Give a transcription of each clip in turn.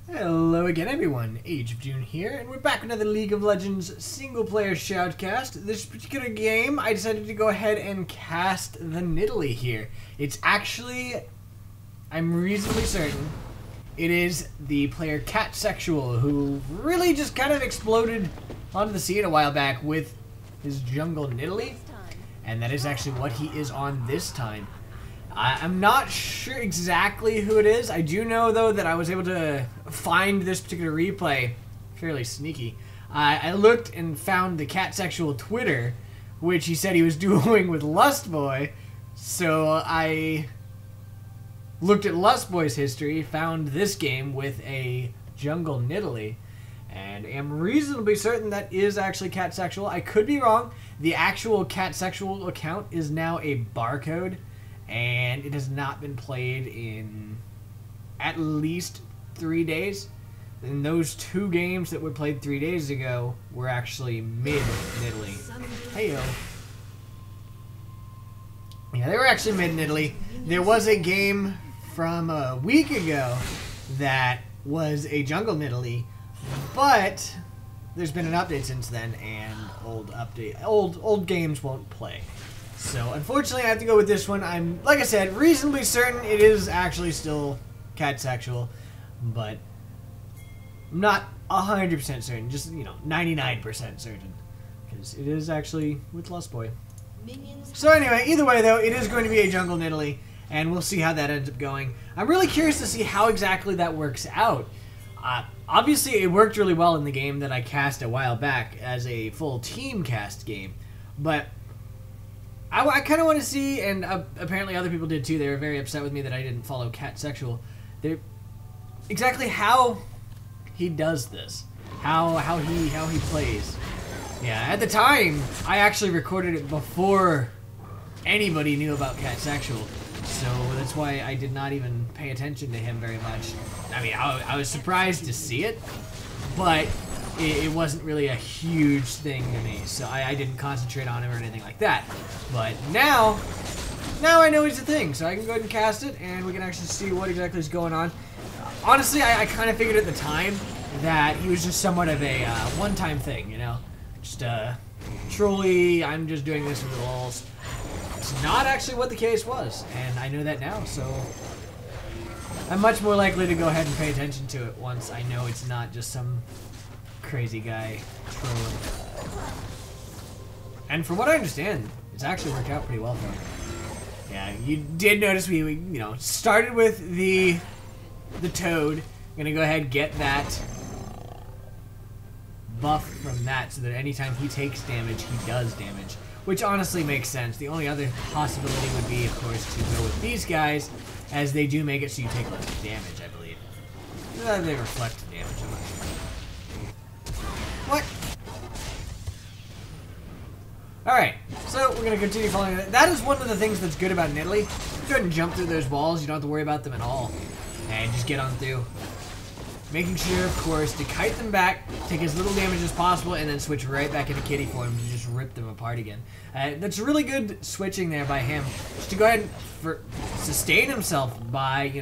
Hello again everyone, Age of June here, and we're back with another League of Legends single-player Shoutcast. This particular game, I decided to go ahead and cast the Nidalee here. It's actually, I'm reasonably certain, it is the player Catsexual, who really just kind of exploded onto the scene a while back with his jungle Nidalee, and that is actually what he is on this time. I'm not sure exactly who it is. I do know, though, that I was able to find this particular replay fairly sneaky. I looked and found the Catsexual Twitter, which he said he was dueling with Lustboy. So I looked at Lustboy's history, found this game with a jungle Nidalee, and am reasonably certain that is actually Catsexual. I could be wrong. The actual Catsexual account is now a barcode, and it has not been played in at least 3 days. And those 2 games that were played 3 days ago were actually mid-Nidalee. Heyo. Yeah, they were actually mid-Nidalee. There was a game from a week ago that was a jungle Nidalee, but there's been an update since then, and old games won't play. So, unfortunately, I have to go with this one. I'm, like I said, reasonably certain it is actually still Catsexual, but I'm not 100% certain, just, 99% certain, because it is actually with Lustboy. So anyway, either way, though, it is going to be a jungle Nidalee, and we'll see how that ends up going. I'm really curious to see how exactly that works out. Obviously, it worked really well in the game that I cast a while back as a full team cast game, but I kind of want to see, and apparently other people did too. They were very upset with me that I didn't follow Catsexual. Exactly how he does this, how he plays. Yeah, at the time I actually recorded it before anybody knew about Catsexual, so that's why I did not even pay attention to him very much. I mean, I was surprised to see it, but it wasn't really a huge thing to me, so I didn't concentrate on him or anything like that. But now I know he's a thing, so I can go ahead and cast it, and we can actually see what exactly is going on. Honestly, I kind of figured at the time that he was just somewhat of a one-time thing, just truly, I'm just doing this for the lulz. It's not actually what the case was, and I know that now, so I'm much more likely to go ahead and pay attention to it once I know it's not just some crazy guy trolling. And from what I understand, it's actually worked out pretty well for him. Yeah, you did notice we started with the toad. I'm gonna go ahead and get that buff from that so that anytime he takes damage, he does damage. Which honestly makes sense. The only other possibility would be, of course, to go with these guys, as they do make it so you take less damage, I believe. They reflect damage, I'm not sure. What? Alright, so we're going to continue following that. That is one of the things that's good about Nidalee. You go ahead and jump through those walls, you don't have to worry about them at all. And just get on through. Making sure, of course, to kite them back, take as little damage as possible, and then switch right back into kitty form and just rip them apart again. That's really good switching there by him. Just to go ahead and sustain himself by,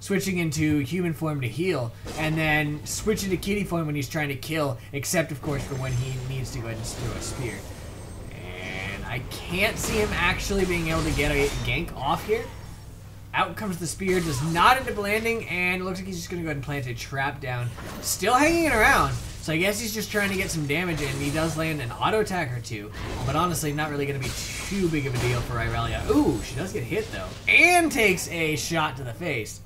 switching into human form to heal, and then switch into kitty form when he's trying to kill, except, of course, for when he needs to go ahead and throw a spear. And I can't see him actually being able to get a gank off here. Out comes the spear, does not end up landing, and it looks like he's just going to go ahead and plant a trap down. Still hanging around, so I guess he's just trying to get some damage in. He does land an auto attack or two, but honestly, not really going to be too big of a deal for Irelia. Ooh, she does get hit, though, and takes a shot to the face.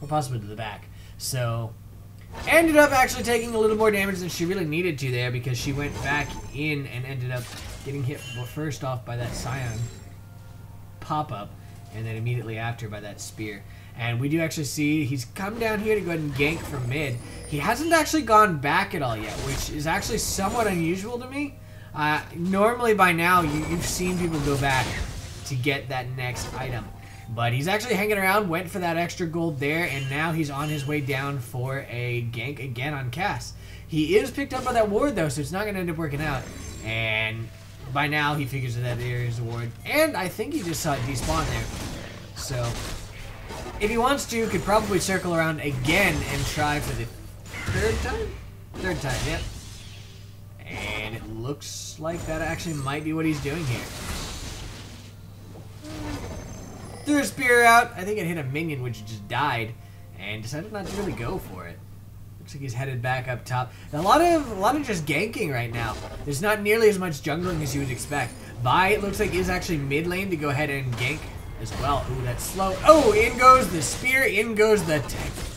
Or possibly to the back. So, ended up actually taking a little more damage than she really needed to there, because she went back in and ended up getting hit first off by that Scion pop-up, and then immediately after by that spear. And we do actually see he's come down here to go ahead and gank from mid. He hasn't actually gone back at all yet, which is actually somewhat unusual to me. Normally by now, you've seen people go back to get that next item. But he's actually hanging around, went for that extra gold there, and now he's on his way down for a gank again on Cass. He is picked up by that ward, though, so it's not going to end up working out. And by now, he figures that there is a ward. And I think he just saw it despawn there. So, if he wants to, could probably circle around again and try for the third time? Third time, yep. And it looks like that actually might be what he's doing here. Threw a spear out. I think it hit a minion, which just died, and decided not to really go for it. Looks like he's headed back up top. A lot of just ganking right now. There's not nearly as much jungling as you would expect. Vi, it looks like, is actually mid lane to go ahead and gank as well. Ooh, that's slow. Oh, in goes the spear. In goes the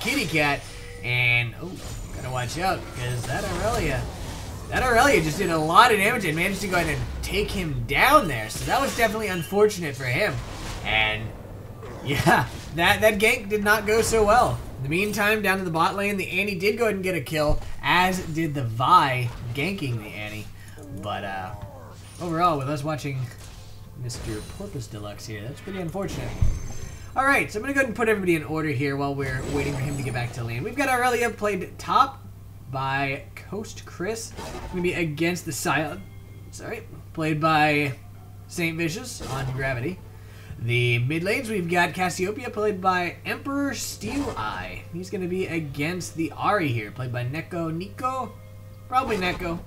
kitty cat. And, oh, gotta watch out, because that Aurelia just did a lot of damage and managed to go ahead and take him down there. So that was definitely unfortunate for him. And, yeah, that gank did not go so well. In the meantime, down to the bot lane, the Annie did go ahead and get a kill, as did the Vi ganking the Annie. But, overall, with us watching Mr. PorpoiseDeluxe here, that's pretty unfortunate. Alright, so I'm going to go ahead and put everybody in order here while we're waiting for him to get back to lane. We've got Aurelia played top by Coast Chris. Going to be against the Scion. Sorry. Played by Saint Vicious on Gravity. The mid lanes, we've got Cassiopeia, played by Emperor Steel Eye. He's going to be against the Ahri here, played by Nico. Probably Neko.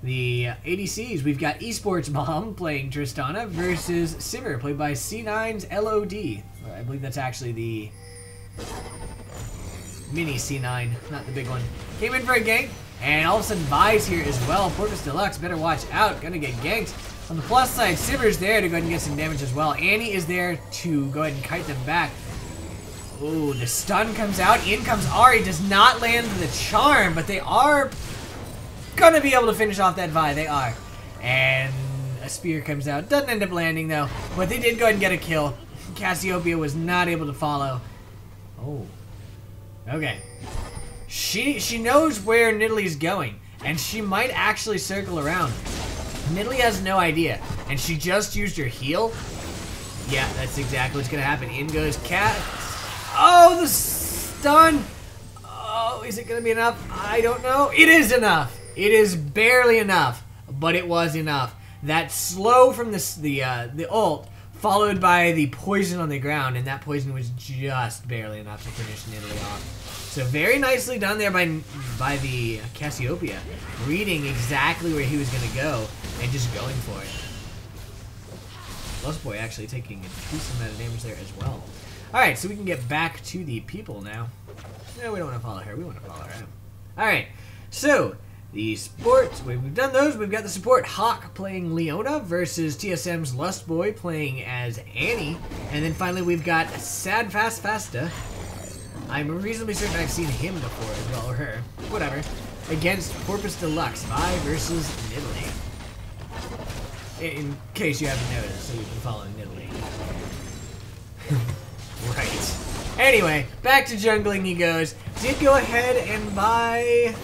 The ADCs, we've got Esports Mom playing Tristana versus Simmer, played by C9's LOD. I believe that's actually the mini C9, not the big one. Came in for a gank, and all of a sudden Vi's here as well. PorpoiseDeluxe, better watch out, gonna get ganked. On the plus side, Simmer's there to go ahead and get some damage as well. Annie is there to go ahead and kite them back. Ooh, the stun comes out. In comes Ahri. Does not land the charm, but they are gonna be able to finish off that Vi. They are. And a spear comes out. Doesn't end up landing, though. But they did go ahead and get a kill. Cassiopeia was not able to follow. Oh. Okay. She knows where Nidalee's going, and she might actually circle around. Nidalee has no idea, and she just used her heal. Yeah, that's exactly what's gonna happen. In goes Cat. Oh, the stun! Oh, is it gonna be enough? I don't know. It is enough. It is barely enough, but it was enough. That slow from the ult, followed by the poison on the ground, and that poison was just barely enough to finish Nidalee off. So very nicely done there by the Cassiopeia, reading exactly where he was going to go and just going for it. Lustboy actually taking a decent amount of damage there as well. Alright, so we can get back to the people now. No, we don't want to follow her. We want to follow her. Alright, so the sports, we've done those. We've got the support Hawk playing Leona versus TSM's Lustboy playing as Annie. And then finally we've got Sad Fast Fasta. I'm reasonably certain I've seen him before as well, or her. Whatever. Against PorpoiseDeluxe, Vi versus Nidalee. In case you haven't noticed, so you've been following Nidalee. Right. Anyway, back to jungling he goes. Did go ahead and buy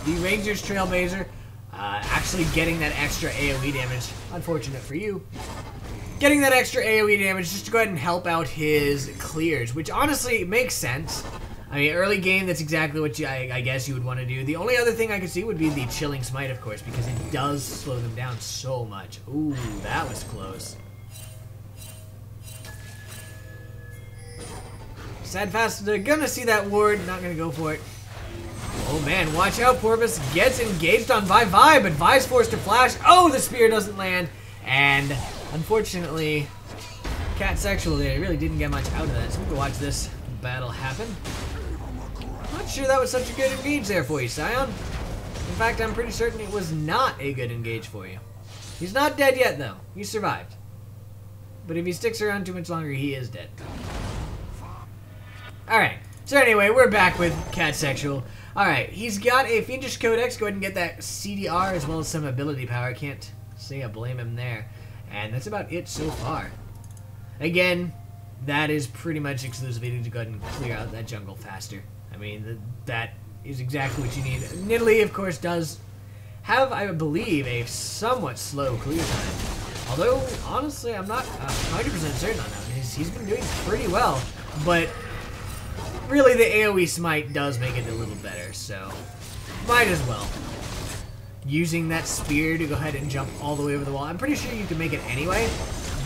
the Ranger's Trailblazer, actually getting that extra AoE damage. Unfortunate for you. Getting that extra AoE damage just to go ahead and help out his clears, which honestly makes sense. I mean, early game, that's exactly what I guess you would want to do. The only other thing I could see would be the Chilling Smite, of course, because it does slow them down so much. Ooh, that was close. Sad fast, they're gonna see that ward, not gonna go for it. Oh man, watch out, Porpoise gets engaged on Vi, but Vi's forced to flash. Oh, the spear doesn't land, and unfortunately, Cat Sexual there really didn't get much out of that, so we can watch this battle happen. Not sure that was such a good engage there for you, Scion. In fact, I'm pretty certain it was not a good engage for you. He's not dead yet, though. He survived. But if he sticks around too much longer, he is dead. Alright, so anyway, we're back with Cat Sexual. Alright, he's got a Fiendish Codex. Go ahead and get that CDR as well as some ability power. Can't say I blame him there. And that's about it so far. Again, that is pretty much exclusivity to go ahead and clear out that jungle faster. I mean, that is exactly what you need. Nidalee, of course, does have, I believe, a somewhat slow clear time. Although, honestly, I'm not 100% certain on that. He's been doing pretty well, but really the AoE Smite does make it a little better, so might as well. Using that spear to go ahead and jump all the way over the wall. I'm pretty sure you can make it anyway,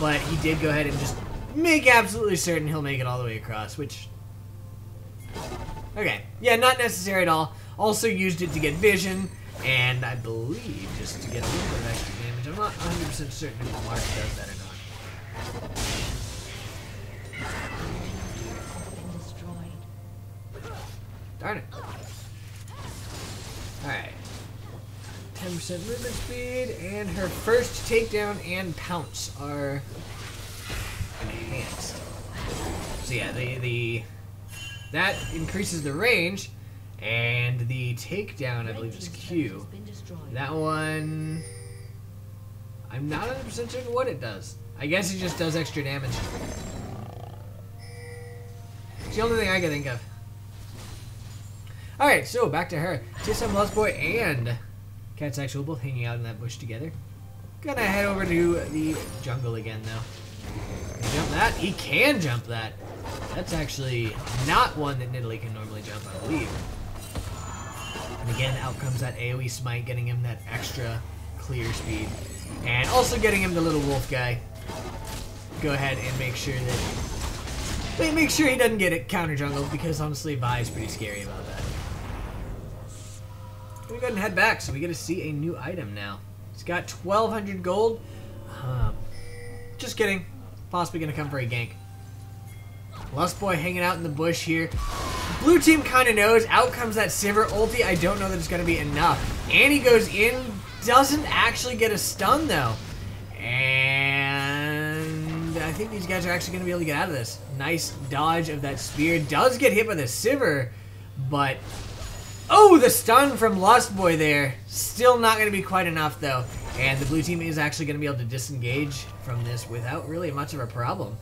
but he did go ahead and just make absolutely certain he'll make it all the way across, which Okay. Yeah, not necessary at all. Also used it to get vision, and I believe just to get a little bit of extra damage. I'm not 100% certain if Mark does that or not. Darn it. Alright. 10% movement speed, and her first takedown and pounce are enhanced. So yeah, that increases the range, and the takedown, I believe, is Q. That one, I'm not 100% certain what it does. I guess it just does extra damage. It's the only thing I can think of. Alright, so back to her. TSM Lost Boy and Cat Sexual both hanging out in that bush together. Gonna head over to the jungle again, though. Can he jump that? He can jump that. That's actually not one that Nidalee can normally jump, I believe. And again, out comes that AoE smite, getting him that extra clear speed. And also getting him the little wolf guy. Go ahead and make sure that... Make sure he doesn't get it counter jungled, because honestly, Vi is pretty scary about that. We're gonna go ahead and head back, so we get to see a new item now. It's got 1,200 gold. Just kidding. Possibly gonna come for a gank. Lust Boy hanging out in the bush here. Blue team kind of knows. Out comes that Sivir ulti. I don't know that it's gonna be enough. And he goes in. Doesn't actually get a stun though. And I think these guys are actually gonna be able to get out of this. Nice dodge of that spear. Does get hit by the Sivir, but... Oh, the stun from Lust Boy there. Still not going to be quite enough, though. And the blue team is actually going to be able to disengage from this without really much of a problem.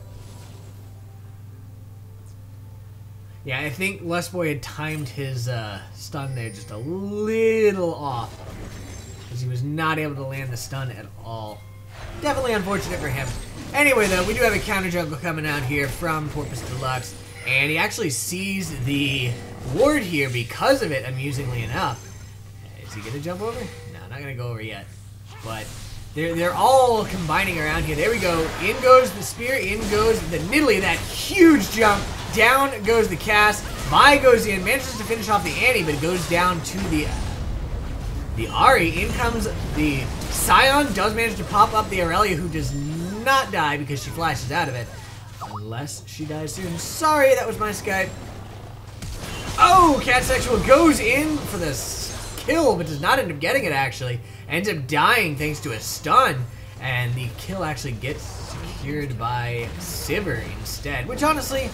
Yeah, I think Lust Boy had timed his stun there just a little off, because he was not able to land the stun at all. Definitely unfortunate for him. Anyway, though, we do have a counter jungle coming out here from PorpoiseDeluxe. And he actually sees the ward here because of it, amusingly enough. Is he going to jump over? No, not going to go over yet. But they're all combining around here. There we go. In goes the spear. In goes the Nidalee. That huge jump. Down goes the cast. Vi goes in. Manages to finish off the Annie, but it goes down to the Ahri. In comes the Scion. Does manage to pop up the Aurelia, who does not die because she flashes out of it. Unless she dies soon. Sorry, that was my Skype. Oh, Cat Sexual goes in for this kill, but does not end up getting it, actually. Ends up dying thanks to a stun. And the kill actually gets secured by Sivir instead. Which, honestly,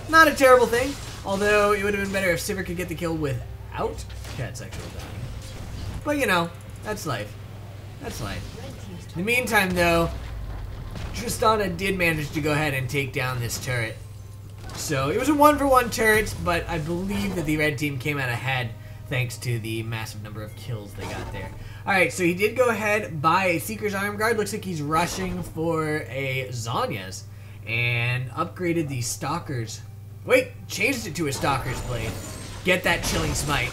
not a terrible thing. Although, it would have been better if Sivir could get the kill without Cat Sexual dying. But, you know, that's life. That's life. In the meantime, though... Tristana did manage to go ahead and take down this turret. So it was a 1-for-1 turret, but I believe that the red team came out ahead thanks to the massive number of kills they got there. Alright, so he did go ahead, buy a Seeker's Arm Guard. Looks like he's rushing for a Zanya's. And upgraded the Stalker's... Wait, changed it to a Stalker's Blade. Get that Chilling Smite.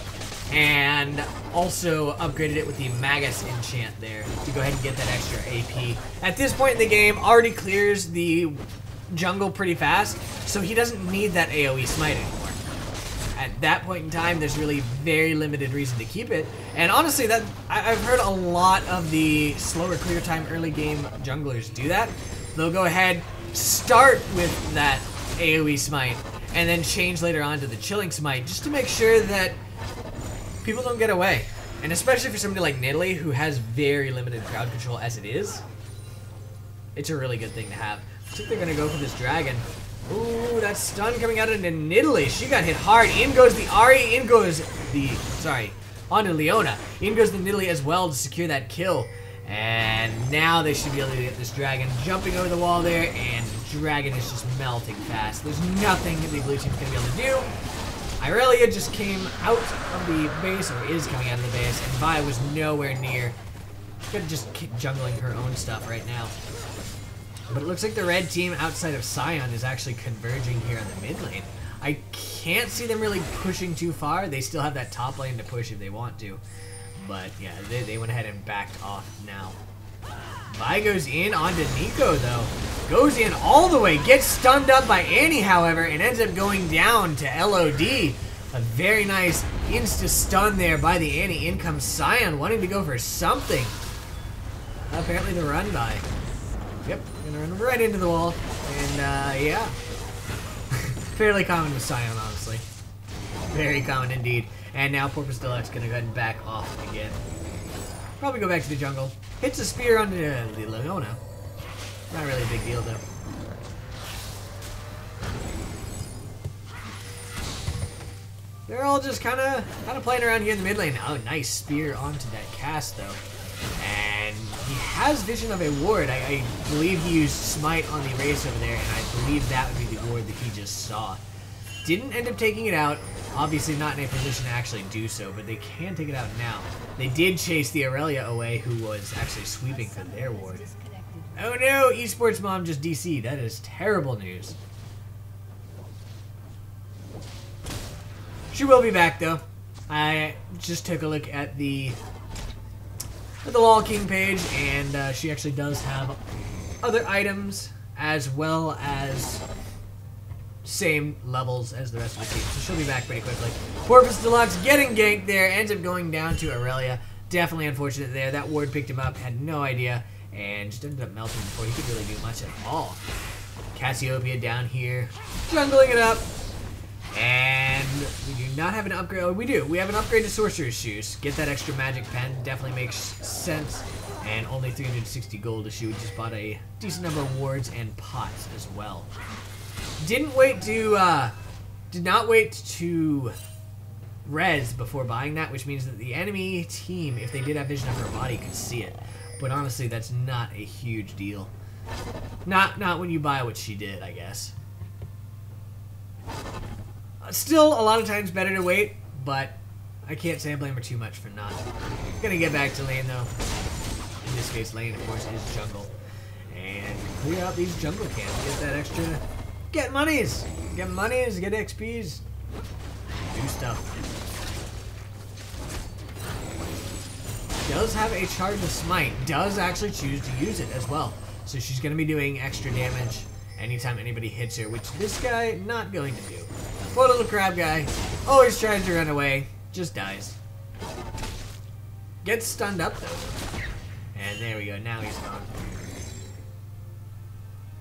And also upgraded it with the Magus enchant there to go ahead and get that extra AP. At this point in the game, already clears the jungle pretty fast, so he doesn't need that AoE smite anymore. At that point in time, there's really very limited reason to keep it. And honestly, that I've heard a lot of the slower clear time early game junglers do that. They'll go ahead, start with that AoE smite, and then change later on to the Chilling Smite, just to make sure that people don't get away. And especially for somebody like Nidalee, who has very limited crowd control as it is, it's a really good thing to have. I think they're going to go for this dragon. Ooh, that stun coming out into Nidalee. She got hit hard. In goes the Ahri. In goes the... Sorry. Onto Leona. In goes the Nidalee as well to secure that kill. And now they should be able to get this dragon jumping over the wall there. And the dragon is just melting fast. There's nothing the blue team's going to be able to do. Aurelia just came out of the base, or is coming out of the base, and Vi was nowhere near. She's gonna just keep jungling her own stuff right now. But it looks like the red team outside of Scion is actually converging here in the mid lane. I can't see them really pushing too far. They still have that top lane to push if they want to. But yeah, they went ahead and backed off now. Vi goes in onto Nico, though. Goes in all the way. Gets stunned up by Annie, however, and ends up going down to LOD. A very nice insta-stun there by the Annie. In comes Scion, wanting to go for something. Apparently the run by. Yep, gonna run right into the wall. And, yeah. Fairly common with Scion, honestly. Very common indeed. And now PorpoiseDeluxe gonna go ahead and back off again. Probably go back to the jungle. Hits a spear onto the Leona. Not really a big deal, though. They're all just kind of playing around here in the mid lane. Oh, nice spear onto that cast, though. And he has vision of a ward. I believe he used smite on the erase over there, and I believe that would be the ward that he just saw. Didn't end up taking it out. Obviously not in a position to actually do so, but they can take it out now. They did chase the Aurelia away, who was actually sweeping for their ward. Oh no, Esports Mom just DC'd. That is terrible news. She will be back, though. I just took a look at the LOL King page, and she actually does have other items as well as same levels as the rest of the team, so she'll be back pretty quickly. PorpoiseDeluxe getting ganked there, ends up going down to Aurelia. Definitely unfortunate there. That ward picked him up, had no idea, and just ended up melting before he could really do much at all. Cassiopeia down here, jungling it up. And we do not have an upgrade. Oh, we do. We have an upgrade to Sorcerer's Shoes. Get that extra magic pen. Definitely makes sense. And only 360 gold to shoot. Just bought a decent number of wards and pots as well. Did not wait to res before buying that, which means that the enemy team, if they did have vision of her body, could see it. But honestly, that's not a huge deal. Not when you buy what she did, I guess. Still, a lot of times better to wait, but I can't say I blame her too much for not. Gonna get back to lane, though. In this case, lane, of course, is jungle. And clear out these jungle camps. Get that extra... Get monies! Get monies, get XPs. Do stuff. Does have a charge of smite. Does actually choose to use it as well. So she's gonna be doing extra damage anytime anybody hits her, which this guy not going to do. Poor little crab guy. Always tries to run away. Just dies. Gets stunned up though. And there we go. Now he's gone.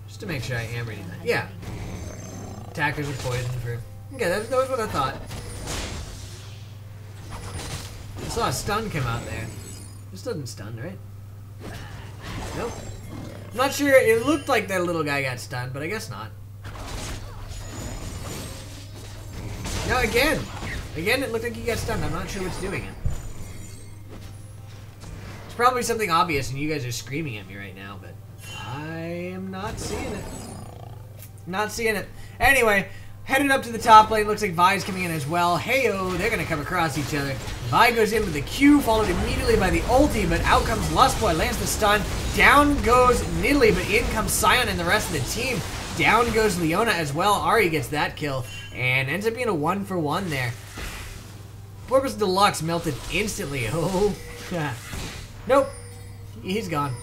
Just to make sure I am reading that. Yeah. Attackers are poisoned for... Okay, that was what I thought. I saw a stun come out there. This doesn't stun, right? Nope. I'm not sure. It looked like that little guy got stunned, but I guess not. No, again, it looked like he got stunned. I'm not sure what's doing it. It's probably something obvious, and you guys are screaming at me right now, but I am not seeing it. Not seeing it. Anyway, headed up to the top lane. Looks like Vi's coming in as well. Heyo, they're going to come across each other. Vi goes in with the Q, followed immediately by the ulti, but out comes Lustboy, lands the stun. Down goes Nidalee, but in comes Scion and the rest of the team. Down goes Leona as well. Ari gets that kill, and ends up being a 1-for-1 there. PorpoiseDeluxe melted instantly. Oh, nope. He's gone.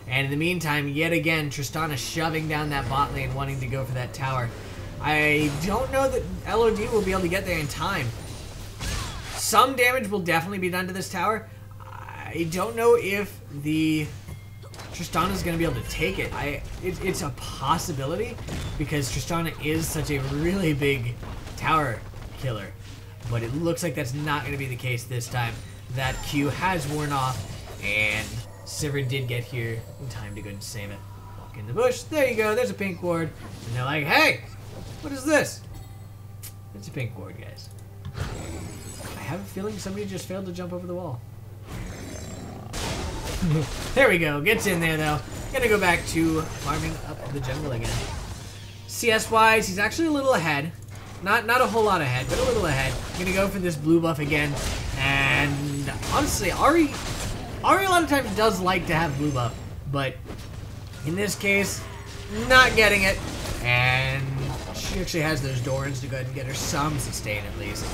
And in the meantime, yet again, Tristana shoving down that bot lane, wanting to go for that tower. I don't know that LOD will be able to get there in time. Some damage will definitely be done to this tower. I don't know if the Tristana is going to be able to take it. It's a possibility because Tristana is such a really big tower killer. But it looks like that's not going to be the case this time. That Q has worn off, and Sivir did get here in time to go and save it. Walk in the bush. There you go. There's a pink ward. And they're like, hey, what is this? It's a pink ward, guys. I have a feeling somebody just failed to jump over the wall. There we go. Gets in there, though. Gonna go back to farming up the jungle again. CS-wise, he's actually a little ahead. Not a whole lot ahead, but a little ahead. Gonna go for this blue buff again. And honestly, Ari a lot of times does like to have blue buff, but in this case, not getting it. And she actually has those Dorans to go ahead and get her some sustain at least.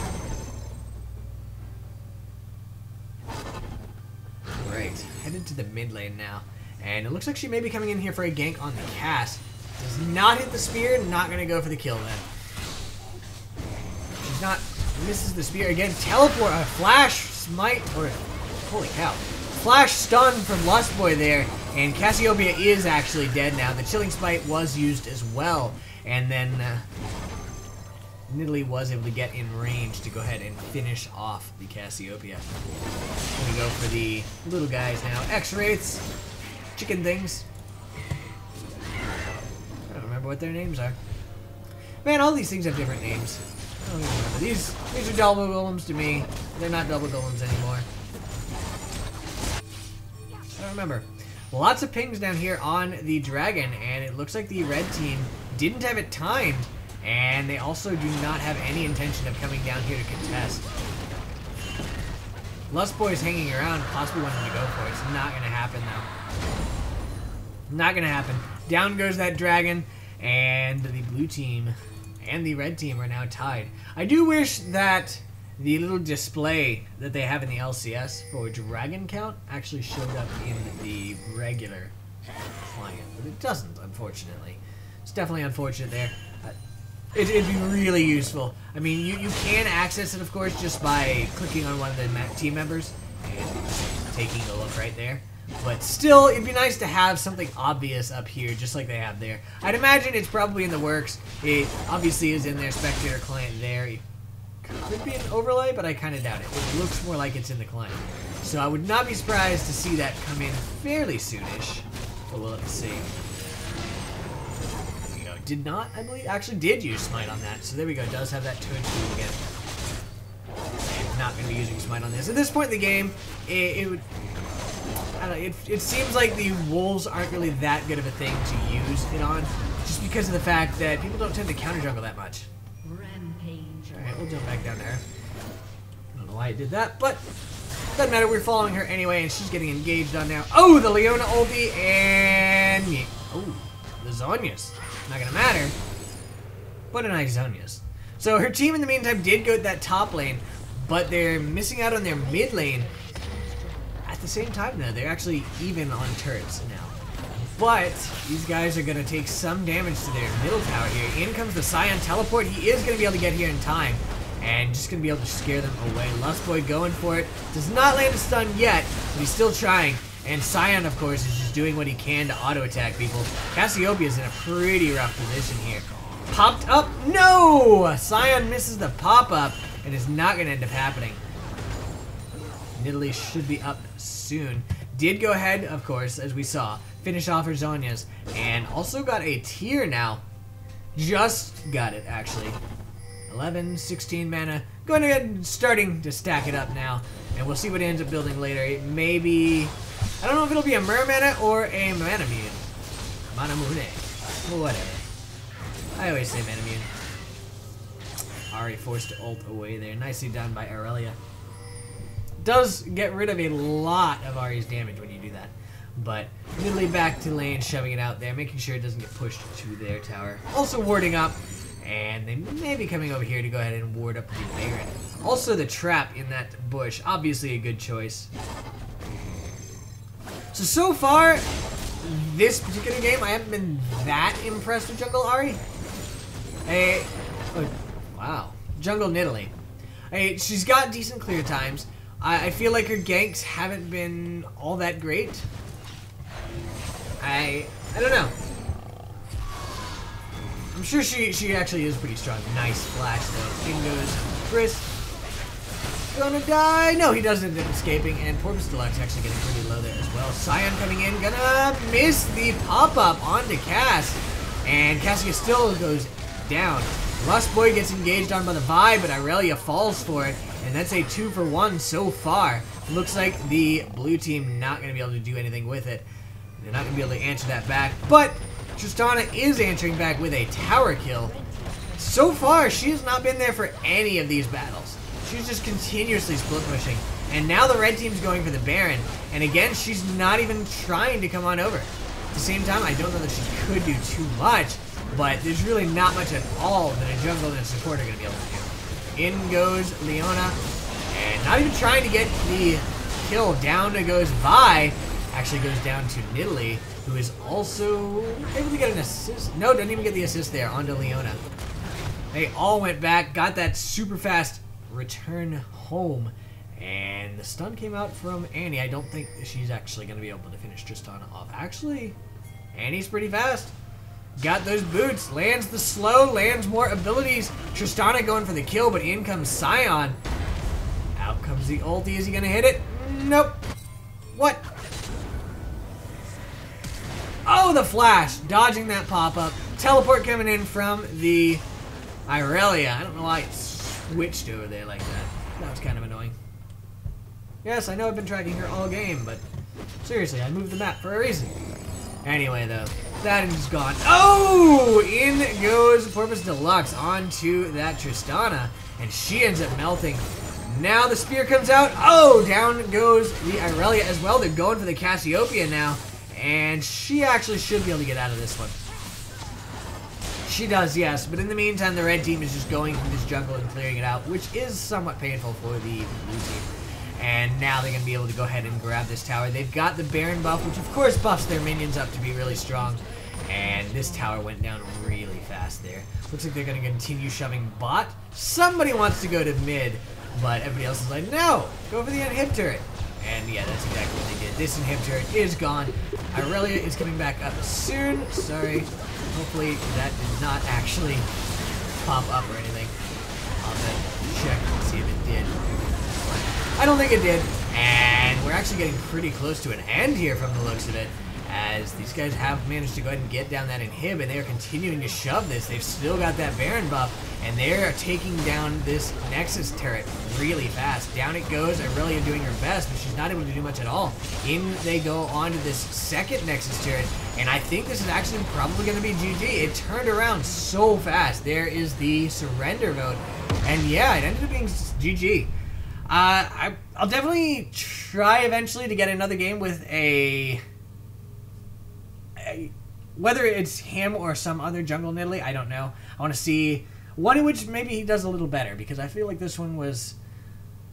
Right, headed to the mid lane now. And it looks like she may be coming in here for a gank on the cast. Does not hit the spear, not gonna go for the kill then. She's not Misses the spear again. Teleport, a flash smite, or holy cow. Flash stun from Lustboy there, and Cassiopeia is actually dead now. The chilling smite was used as well, and then Nidalee was able to get in range to go ahead and finish off the Cassiopeia. Gonna go for the little guys now. X-Wraiths, chicken things. I don't remember what their names are. Man, all these things have different names. I don't even remember. These are double golems to me. They're not double golems anymore. I don't remember. Lots of pings down here on the dragon, and it looks like the red team didn't have it timed, and they also do not have any intention of coming down here to contest. Lustboy is hanging around, possibly wanting to go for it. It's not going to happen, though. Not going to happen. Down goes that dragon, and the blue team and the red team are now tied. I do wish that the little display that they have in the LCS for dragon count actually showed up in the regular client, but it doesn't, unfortunately. It's definitely unfortunate there. It'd be really useful. I mean, you can access it, of course, just by clicking on one of the team members and taking a look right there. But still, it'd be nice to have something obvious up here, just like they have there. I'd imagine it's probably in the works. It obviously is in their spectator client there. It could be an overlay, but I kind of doubt it. It looks more like it's in the client. So I would not be surprised to see that come in fairly soonish. But we'll have to see. There we go. Did not, I believe, actually did use Smite on that. So there we go. Does have that 2 and 2 again. And not going to be using Smite on this. At this point in the game, it would... I don't know, it seems like the wolves aren't really that good of a thing to use it on, just because of the fact that people don't tend to counter jungle that much. Rampage. Alright, we'll jump back down there. I don't know why I did that, but doesn't matter, we're following her anyway, and she's getting engaged on now. Oh, the Leona ulti, and... oh, the Zhonya's. Not gonna matter, but a nice Zhonya's. So her team in the meantime did go to that top lane, but they're missing out on their mid lane. At the same time, though, they're actually even on turrets now. But these guys are going to take some damage to their middle tower here. In comes the Scion teleport. He is going to be able to get here in time, and just going to be able to scare them away. Lustboy going for it. Does not land a stun yet, but he's still trying. And Scion, of course, is just doing what he can to auto-attack people. Cassiopeia is in a pretty rough position here. Popped up? No! Scion misses the pop-up, and it's not going to end up happening. Nidalee should be up soon. Did go ahead, of course, as we saw, finish off her Zhonya's, and also got a tier now. Just got it, actually. 11, 16 mana. Going ahead and starting to stack it up now, and we'll see what it ends up building later. It may be... I don't know if it'll be a Mermana or a Manamune. Manamune. Whatever. I always say Manamune. Ahri forced to ult away there. Nicely done by Aurelia. Does get rid of a lot of Ahri's damage when you do that. But Nidalee back to lane, shoving it out there, making sure it doesn't get pushed to their tower. Also warding up, and they may be coming over here to go ahead and ward up the Baron. Also the trap in that bush, obviously a good choice. So far, this particular game, I haven't been that impressed with Jungle Ahri. Wow. Jungle Nidalee. She's got decent clear times. I feel like her ganks haven't been all that great. I don't know. I'm sure she actually is pretty strong. Nice flash though. In goes Chris. Gonna die. No, he doesn't end up escaping. And PorpoiseDeluxe actually getting pretty low there as well. Scion coming in. Gonna miss the pop-up onto Cass. And Cassia still goes down. Lustboy gets engaged on by the Vi, but Aurelia falls for it. And that's a 2-for-1 so far. Looks like the blue team not going to be able to do anything with it. They're not going to be able to answer that back. But Tristana is answering back with a tower kill. So far, she has not been there for any of these battles. She's just continuously split pushing. And now the red team's going for the Baron. And again, she's not even trying to come on over. At the same time, I don't know that she could do too much. But there's really not much at all that a jungle and a support are going to be able to do. In goes Leona, and not even trying to get the kill. Down goes Vi. Actually goes down to Nidalee, who is also able to get an assist. No, doesn't even get the assist there onto Leona. They all went back, got that super fast return home. And the stun came out from Annie. I don't think she's actually going to be able to finish Tristana off. Actually, Annie's pretty fast. Got those boots. Lands the slow. Lands more abilities. Tristana going for the kill, but in comes Scion. Out comes the ulti. Is he going to hit it? Nope. What? Oh, the flash. Dodging that pop-up. Teleport coming in from the Irelia. I don't know why it switched over there like that. That was kind of annoying. Yes, I know I've been tracking her all game, but seriously, I moved the map for a reason. Anyway, though, that is gone. Oh! In goes PorpoiseDeluxe onto that Tristana, and she ends up melting. Now the spear comes out. Oh! Down goes the Irelia as well. They're going for the Cassiopeia now, and she actually should be able to get out of this one. She does, yes, but in the meantime, the red team is just going through this jungle and clearing it out, which is somewhat painful for the blue team. And now they're going to be able to go ahead and grab this tower. They've got the Baron buff, which of course buffs their minions up to be really strong. And this tower went down really fast there. Looks like they're going to continue shoving bot. Somebody wants to go to mid, but everybody else is like, no, go for the inhib turret. And yeah, that's exactly what they did. This inhib turret is gone. Irelia is coming back up soon. Sorry. Hopefully that did not actually pop up or anything. I'll then check and see if it did. I don't think it did. And we're actually getting pretty close to an end here from the looks of it, as these guys have managed to go ahead and get down that inhib, and they are continuing to shove this. They've still got that Baron buff, and they are taking down this Nexus turret really fast. Down it goes. Irelia doing her best, but she's not able to do much at all. In they go onto this second Nexus turret, and I think this is actually probably going to be GG. It turned around so fast. There is the surrender vote, and yeah, it ended up being GG. I'll definitely try eventually to get another game with whether it's him or some other jungle Nidalee, I don't know. I want to see one in which maybe he does a little better, because I feel like this one was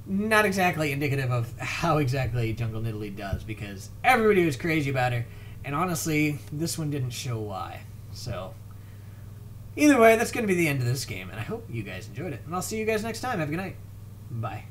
not exactly indicative of how exactly jungle Nidalee does, because everybody was crazy about her, and honestly, this one didn't show why. So, either way, that's going to be the end of this game, and I hope you guys enjoyed it, and I'll see you guys next time. Have a good night. Bye.